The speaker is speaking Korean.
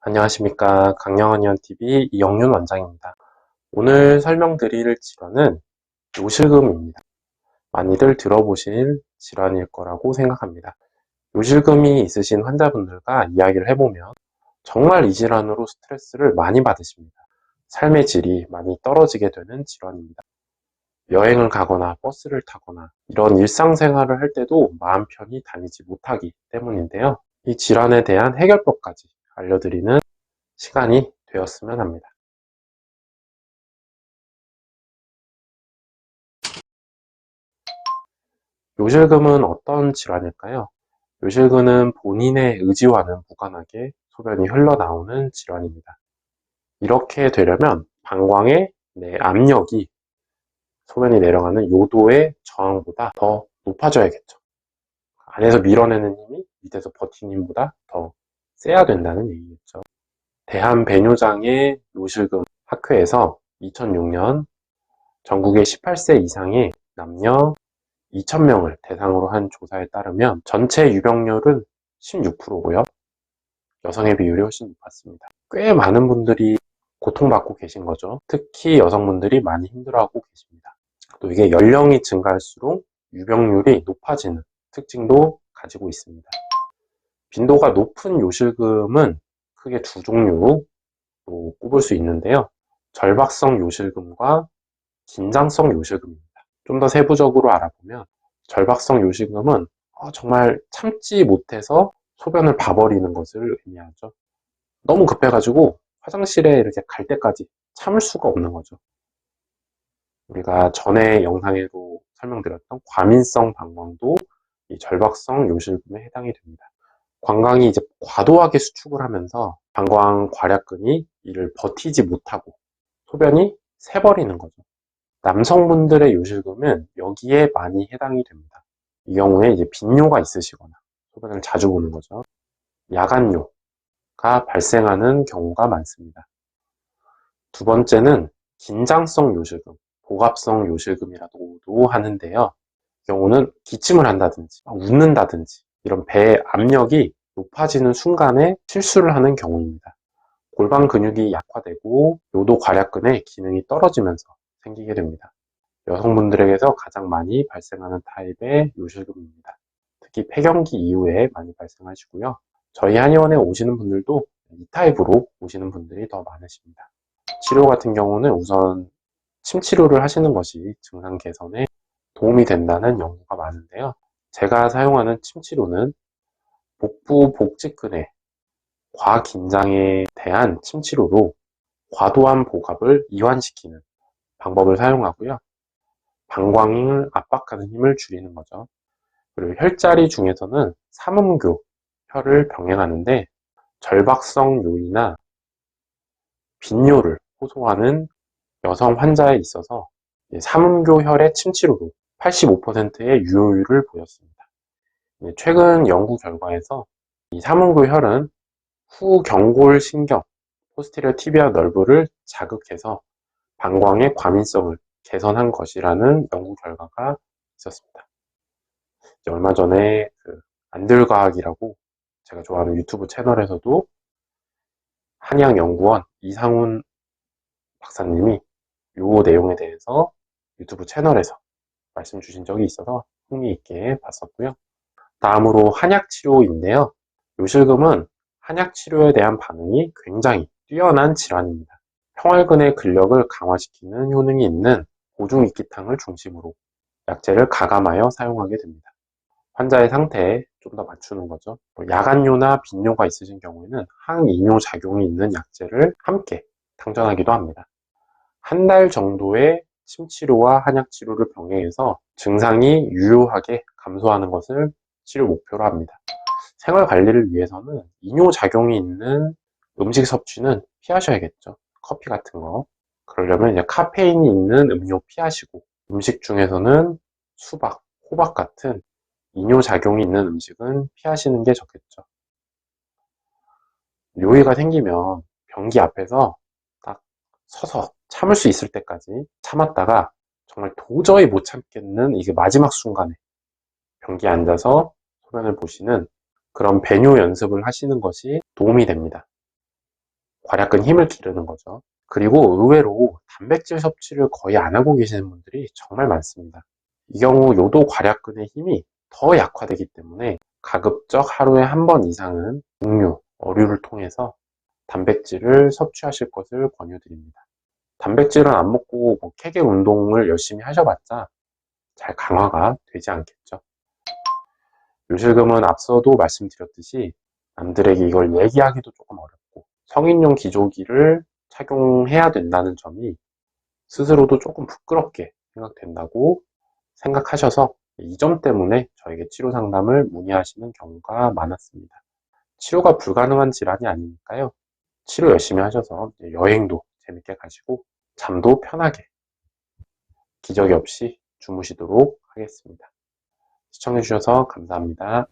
안녕하십니까. 강영한의원TV 이영윤 원장입니다. 오늘 설명드릴 질환은 요실금입니다. 많이들 들어보실 질환일 거라고 생각합니다. 요실금이 있으신 환자분들과 이야기를 해보면 정말 이 질환으로 스트레스를 많이 받으십니다. 삶의 질이 많이 떨어지게 되는 질환입니다. 여행을 가거나 버스를 타거나 이런 일상생활을 할 때도 마음 편히 다니지 못하기 때문인데요. 이 질환에 대한 해결법까지 알려드리는 시간이 되었으면 합니다. 요실금은 어떤 질환일까요? 요실금은 본인의 의지와는 무관하게 소변이 흘러나오는 질환입니다. 이렇게 되려면 방광의 압력이 소변이 내려가는 요도의 저항보다 더 높아져야겠죠. 안에서 밀어내는 힘이 밑에서 버티는 힘보다 더 세야 된다는 얘기겠죠. 대한배뇨장애 요실금 학회에서 2006년 전국의 18세 이상의 남녀 2,000명을 대상으로 한 조사에 따르면 전체 유병률은 16%고요. 여성의 비율이 훨씬 높았습니다. 꽤 많은 분들이 고통받고 계신 거죠. 특히 여성분들이 많이 힘들어하고 계십니다. 또 이게 연령이 증가할수록 유병률이 높아지는 특징도 가지고 있습니다. 빈도가 높은 요실금은 크게 두 종류로 꼽을 수 있는데요. 절박성 요실금과 긴장성 요실금입니다. 좀 더 세부적으로 알아보면 절박성 요실금은 정말 참지 못해서 소변을 봐버리는 것을 의미하죠. 너무 급해가지고 화장실에 이렇게 갈 때까지 참을 수가 없는 거죠. 우리가 전에 영상에도 설명드렸던 과민성 방광도 이 절박성 요실금에 해당이 됩니다. 관광이 이제 과도하게 수축을 하면서 방광 괄약근이 이를 버티지 못하고 소변이 새버리는 거죠. 남성분들의 요실금은 여기에 많이 해당이 됩니다. 이 경우에 이제 빈뇨가 있으시거나 소변을 자주 보는 거죠. 야간뇨가 발생하는 경우가 많습니다. 두 번째는 긴장성 요실금, 복압성 요실금이라고도 하는데요. 이 경우는 기침을 한다든지 웃는다든지 이런 배 압력이 높아지는 순간에 실수를 하는 경우입니다. 골반 근육이 약화되고 요도 괄약근의 기능이 떨어지면서 생기게 됩니다. 여성분들에게서 가장 많이 발생하는 타입의 요실금입니다. 특히 폐경기 이후에 많이 발생하시고요. 저희 한의원에 오시는 분들도 이 타입으로 오시는 분들이 더 많으십니다. 치료 같은 경우는 우선 침 치료를 하시는 것이 증상 개선에 도움이 된다는 연구가 많은데요. 제가 사용하는 침 치료는 복부 복직근의 과긴장에 대한 침 치료로 과도한 복압을 이완시키는 방법을 사용하고요. 방광을 압박하는 힘을 줄이는 거죠. 그리고 혈자리 중에서는 삼음교 혈을 병행하는데 절박성 요이나 빈뇨를 호소하는 여성 환자에 있어서 삼음교 혈의 침치료로 85%의 유효율을 보였습니다. 최근 연구 결과에서 이 삼음교 혈은 후경골 신경, 포스테리어 티비아 널브를 자극해서 방광의 과민성을 개선한 것이라는 연구 결과가 있었습니다. 얼마 전에 안들과학이라고 제가 좋아하는 유튜브 채널에서도 한의학연구원 이상훈 박사님이 이 내용에 대해서 유튜브 채널에서 말씀 주신 적이 있어서 흥미있게 봤었고요. 다음으로 한약치료인데요. 요실금은 한약치료에 대한 반응이 굉장히 뛰어난 질환입니다. 평활근의 근력을 강화시키는 효능이 있는 보중익기탕을 중심으로 약재를 가감하여 사용하게 됩니다. 환자의 상태에 좀 더 맞추는 거죠. 야간뇨나 빈뇨가 있으신 경우에는 항이뇨 작용이 있는 약재를 함께 탕전하기도 합니다. 한 달 정도의 침치료와 한약치료를 병행해서 증상이 유효하게 감소하는 것을 치료 목표로 합니다. 생활 관리를 위해서는 이뇨 작용이 있는 음식 섭취는 피하셔야겠죠. 커피 같은 거. 그러려면 이제 카페인이 있는 음료 피하시고, 음식 중에서는 수박, 호박 같은 이뇨작용이 있는 음식은 피하시는 게 좋겠죠. 요의가 생기면 변기 앞에서 딱 서서 참을 수 있을 때까지 참았다가 정말 도저히 못 참겠는 이게 마지막 순간에 변기에 앉아서 소변을 보시는 그런 배뇨 연습을 하시는 것이 도움이 됩니다. 괄약근 힘을 기르는 거죠. 그리고 의외로 단백질 섭취를 거의 안 하고 계시는 분들이 정말 많습니다. 이 경우 요도 괄약근의 힘이 더 약화되기 때문에 가급적 하루에 한 번 이상은 육류, 어류를 통해서 단백질을 섭취하실 것을 권유드립니다. 단백질은 안 먹고 케겔 운동을 열심히 하셔봤자 잘 강화가 되지 않겠죠. 요실금은 앞서도 말씀드렸듯이 남들에게 이걸 얘기하기도 조금 어렵고 성인용 기저귀를 착용해야 된다는 점이 스스로도 조금 부끄럽게 생각된다고 생각하셔서 이 점 때문에 저에게 치료 상담을 문의하시는 경우가 많았습니다. 치료가 불가능한 질환이 아니니까요. 치료 열심히 하셔서 여행도 재밌게 가시고 잠도 편하게 기저귀 없이 주무시도록 하겠습니다. 시청해주셔서 감사합니다.